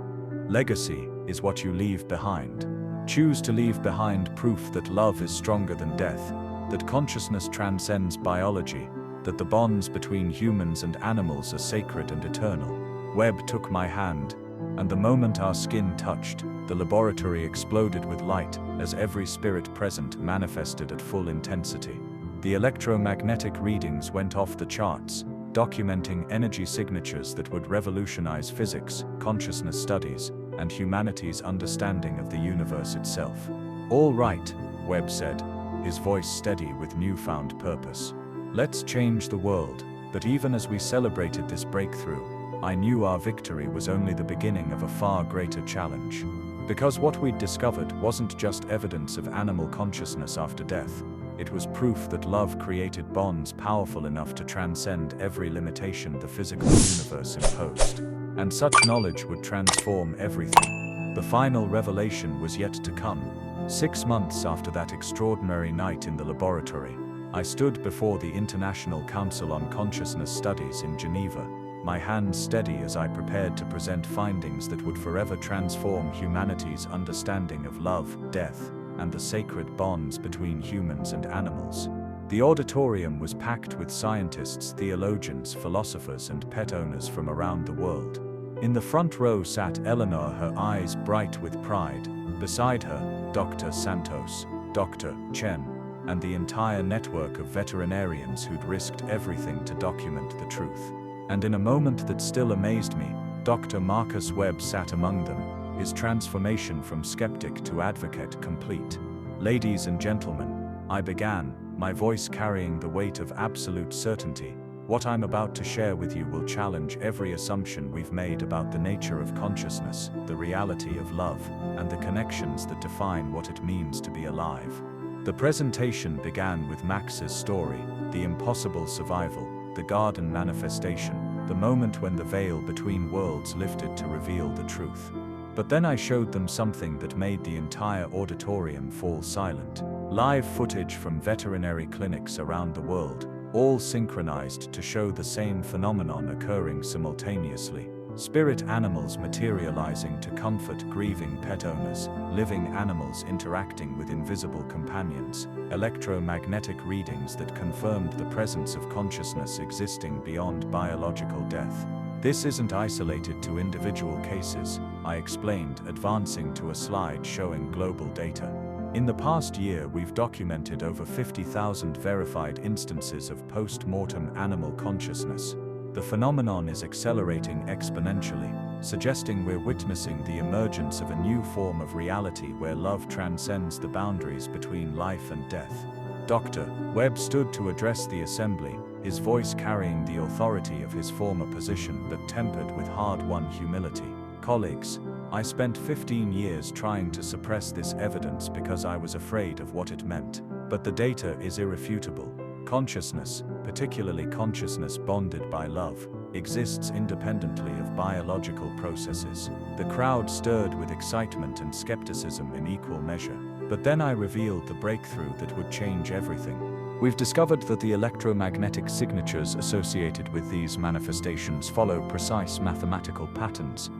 Speaker 1: Legacy is what you leave behind. Choose to leave behind proof that love is stronger than death, that consciousness transcends biology, that the bonds between humans and animals are sacred and eternal." Webb took my hand, and the moment our skin touched, the laboratory exploded with light as every spirit present manifested at full intensity. The electromagnetic readings went off the charts, documenting energy signatures that would revolutionize physics, consciousness studies, and humanity's understanding of the universe itself. "All right," Webb said, his voice steady with newfound purpose. "Let's change the world." But even as we celebrated this breakthrough, I knew our victory was only the beginning of a far greater challenge. Because what we'd discovered wasn't just evidence of animal consciousness after death, it was proof that love created bonds powerful enough to transcend every limitation the physical universe imposed. And such knowledge would transform everything. The final revelation was yet to come. 6 months after that extraordinary night in the laboratory, I stood before the International Council on Consciousness Studies in Geneva, my hands steady as I prepared to present findings that would forever transform humanity's understanding of love, death, and the sacred bonds between humans and animals. The auditorium was packed with scientists, theologians, philosophers, and pet owners from around the world. In the front row sat Eleanor, her eyes bright with pride. Beside her, Dr. Santos, Dr. Chen, and the entire network of veterinarians who'd risked everything to document the truth. And in a moment that still amazed me, Dr. Marcus Webb sat among them, his transformation from skeptic to advocate complete. "Ladies and gentlemen," I began, my voice carrying the weight of absolute certainty, "what I'm about to share with you will challenge every assumption we've made about the nature of consciousness, the reality of love, and the connections that define what it means to be alive." The presentation began with Max's story, the impossible survival, the garden manifestation, the moment when the veil between worlds lifted to reveal the truth. But then I showed them something that made the entire auditorium fall silent. Live footage from veterinary clinics around the world, all synchronized to show the same phenomenon occurring simultaneously. Spirit animals materializing to comfort grieving pet owners, living animals interacting with invisible companions, electromagnetic readings that confirmed the presence of consciousness existing beyond biological death. "This isn't isolated to individual cases," I explained, advancing to a slide showing global data. "In the past year, we've documented over 50,000 verified instances of post-mortem animal consciousness. The phenomenon is accelerating exponentially, suggesting we're witnessing the emergence of a new form of reality where love transcends the boundaries between life and death." Dr. Webb stood to address the assembly, his voice carrying the authority of his former position but tempered with hard-won humility. "Colleagues, I spent 15 years trying to suppress this evidence because I was afraid of what it meant. But the data is irrefutable. Consciousness, particularly consciousness bonded by love, exists independently of biological processes." The crowd stirred with excitement and skepticism in equal measure. But then I revealed the breakthrough that would change everything. "We've discovered that the electromagnetic signatures associated with these manifestations follow precise mathematical patterns,"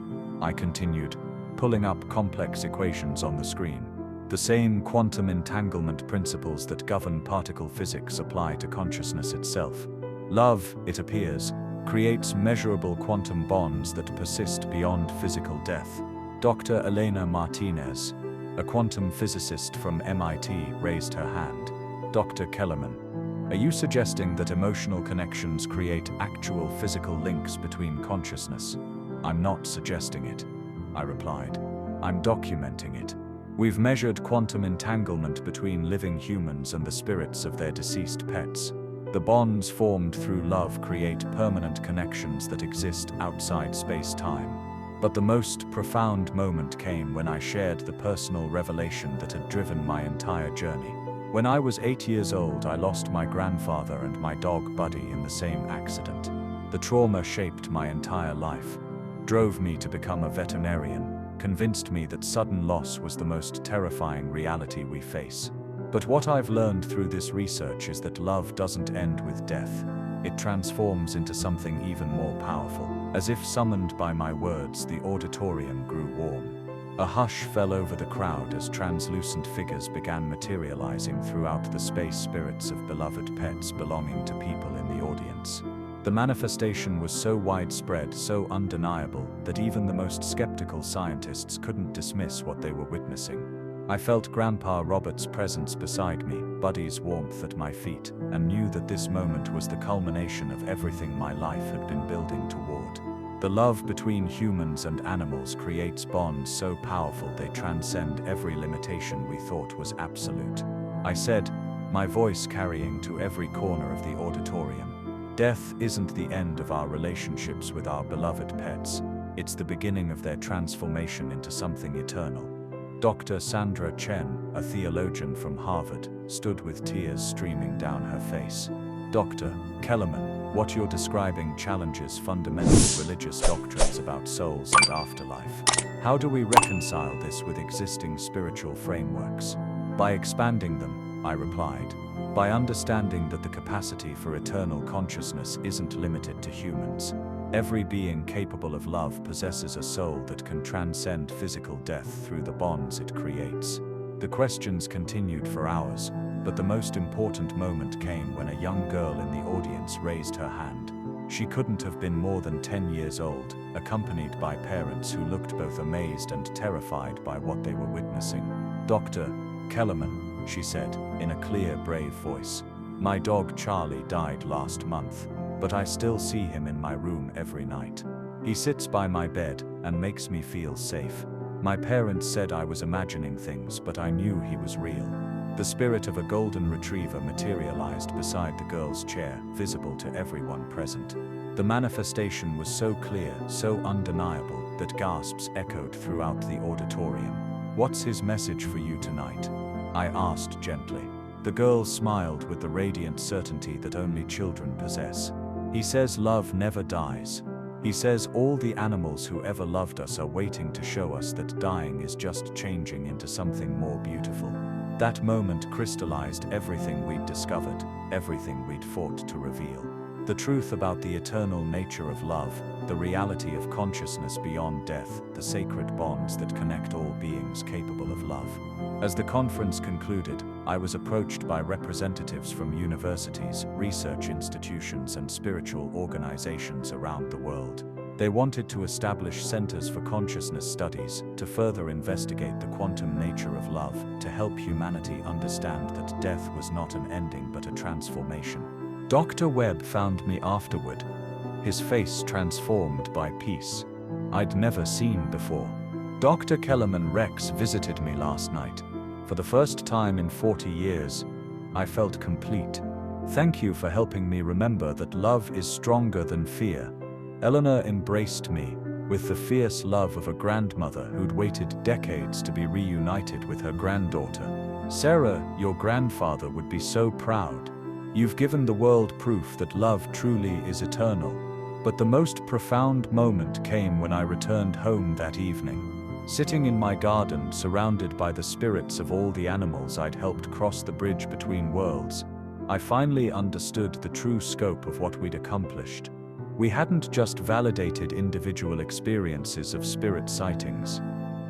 Speaker 1: I continued, pulling up complex equations on the screen. "The same quantum entanglement principles that govern particle physics apply to consciousness itself. Love, it appears, creates measurable quantum bonds that persist beyond physical death." Dr. Elena Martinez, a quantum physicist from MIT, raised her hand. "Dr. Kellerman, are you suggesting that emotional connections create actual physical links between consciousness?" "I'm not suggesting it," I replied. "I'm documenting it. We've measured quantum entanglement between living humans and the spirits of their deceased pets. The bonds formed through love create permanent connections that exist outside space-time." But the most profound moment came when I shared the personal revelation that had driven my entire journey. When I was 8 years old, I lost my grandfather and my dog Buddy in the same accident. The trauma shaped my entire life, drove me to become a veterinarian, convinced me that sudden loss was the most terrifying reality we face. But what I've learned through this research is that love doesn't end with death. It transforms into something even more powerful. As if summoned by my words, the auditorium grew warm. A hush fell over the crowd as translucent figures began materializing throughout the space, spirits of beloved pets belonging to people in the audience. The manifestation was so widespread, so undeniable, that even the most skeptical scientists couldn't dismiss what they were witnessing. I felt Grandpa Robert's presence beside me, Buddy's warmth at my feet, and knew that this moment was the culmination of everything my life had been building toward. The love between humans and animals creates bonds so powerful they transcend every limitation we thought was absolute. I said, my voice carrying to every corner of the auditorium. Death isn't the end of our relationships with our beloved pets. It's the beginning of their transformation into something eternal. Dr. Sandra Chen, a theologian from Harvard, stood with tears streaming down her face. Dr. Kellerman, what you're describing challenges fundamental religious doctrines about souls and afterlife. How do we reconcile this with existing spiritual frameworks? By expanding them, I replied. By understanding that the capacity for eternal consciousness isn't limited to humans. Every being capable of love possesses a soul that can transcend physical death through the bonds it creates. The questions continued for hours, but the most important moment came when a young girl in the audience raised her hand. She couldn't have been more than 10 years old, accompanied by parents who looked both amazed and terrified by what they were witnessing. Dr. Kellerman, she said, in a clear, brave voice. My dog Charlie died last month, but I still see him in my room every night. He sits by my bed and makes me feel safe. My parents said I was imagining things, but I knew he was real. The spirit of a golden retriever materialized beside the girl's chair, visible to everyone present. The manifestation was so clear, so undeniable, that gasps echoed throughout the auditorium. What's his message for you tonight? I asked gently. The girl smiled with the radiant certainty that only children possess. He says love never dies. He says all the animals who ever loved us are waiting to show us that dying is just changing into something more beautiful. That moment crystallized everything we'd discovered, everything we'd fought to reveal. The truth about the eternal nature of love, the reality of consciousness beyond death, the sacred bonds that connect all beings capable of love. As the conference concluded, I was approached by representatives from universities, research institutions, and spiritual organizations around the world. They wanted to establish centers for consciousness studies, to further investigate the quantum nature of love, to help humanity understand that death was not an ending but a transformation. Dr. Webb found me afterward, his face transformed by peace I'd never seen before. Dr. Kellerman Rex visited me last night. For the first time in 40 years, I felt complete. Thank you for helping me remember that love is stronger than fear. Eleanor embraced me, with the fierce love of a grandmother who'd waited decades to be reunited with her granddaughter. Sarah, your grandfather would be so proud. You've given the world proof that love truly is eternal. But the most profound moment came when I returned home that evening. Sitting in my garden, surrounded by the spirits of all the animals I'd helped cross the bridge between worlds, I finally understood the true scope of what we'd accomplished. We hadn't just validated individual experiences of spirit sightings.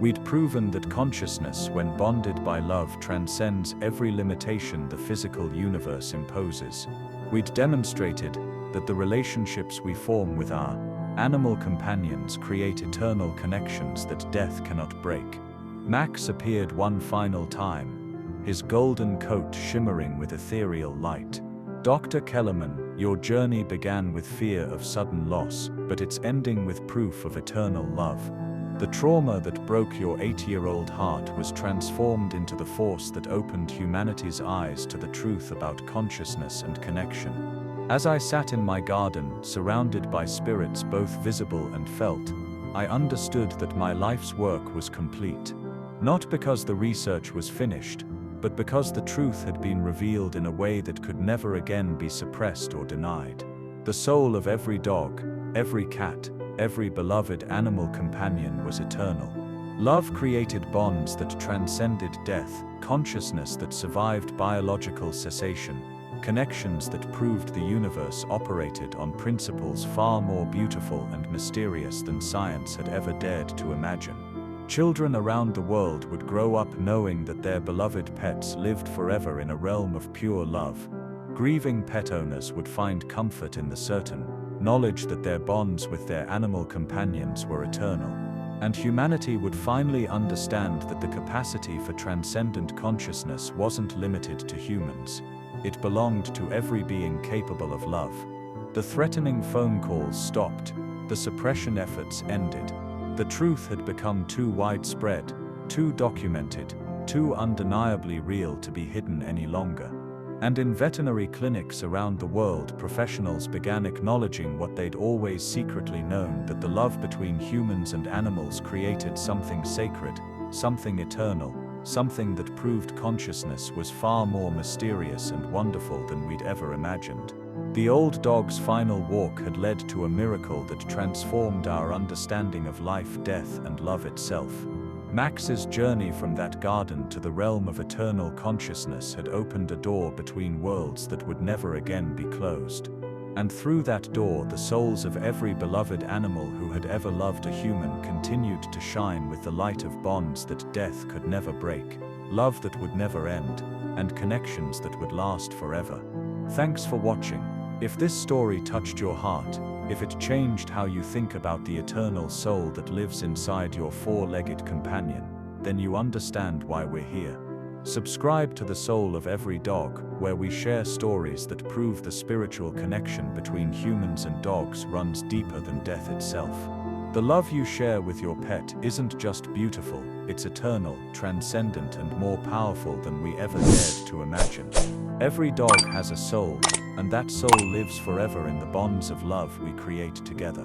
Speaker 1: We'd proven that consciousness, when bonded by love, transcends every limitation the physical universe imposes. We'd demonstrated that the relationships we form with our animal companions create eternal connections that death cannot break. Max appeared one final time, his golden coat shimmering with ethereal light. Dr. Kellerman, your journey began with fear of sudden loss, but it's ending with proof of eternal love. The trauma that broke your 8-year-old heart was transformed into the force that opened humanity's eyes to the truth about consciousness and connection. As I sat in my garden, surrounded by spirits both visible and felt, I understood that my life's work was complete. Not because the research was finished, but because the truth had been revealed in a way that could never again be suppressed or denied. The soul of every dog, every cat, every beloved animal companion was eternal. Love created bonds that transcended death, consciousness that survived biological cessation, connections that proved the universe operated on principles far more beautiful and mysterious than science had ever dared to imagine. Children around the world would grow up knowing that their beloved pets lived forever in a realm of pure love. Grieving pet owners would find comfort in the certain knowledge that their bonds with their animal companions were eternal. And humanity would finally understand that the capacity for transcendent consciousness wasn't limited to humans. It belonged to every being capable of love. The threatening phone calls stopped, the suppression efforts ended. The truth had become too widespread, too documented, too undeniably real to be hidden any longer. And in veterinary clinics around the world, professionals began acknowledging what they'd always secretly known, that the love between humans and animals created something sacred, something eternal, something that proved consciousness was far more mysterious and wonderful than we'd ever imagined. The old dog's final walk had led to a miracle that transformed our understanding of life, death, and love itself. Max's journey from that garden to the realm of eternal consciousness had opened a door between worlds that would never again be closed. And through that door, the souls of every beloved animal who had ever loved a human continued to shine with the light of bonds that death could never break, love that would never end, and connections that would last forever. Thanks for watching. If this story touched your heart, if it changed how you think about the eternal soul that lives inside your four-legged companion, then you understand why we're here. Subscribe to The Soul of Every Dog, where we share stories that prove the spiritual connection between humans and dogs runs deeper than death itself. The love you share with your pet isn't just beautiful, it's eternal, transcendent, and more powerful than we ever dared to imagine. Every dog has a soul, and that soul lives forever in the bonds of love we create together.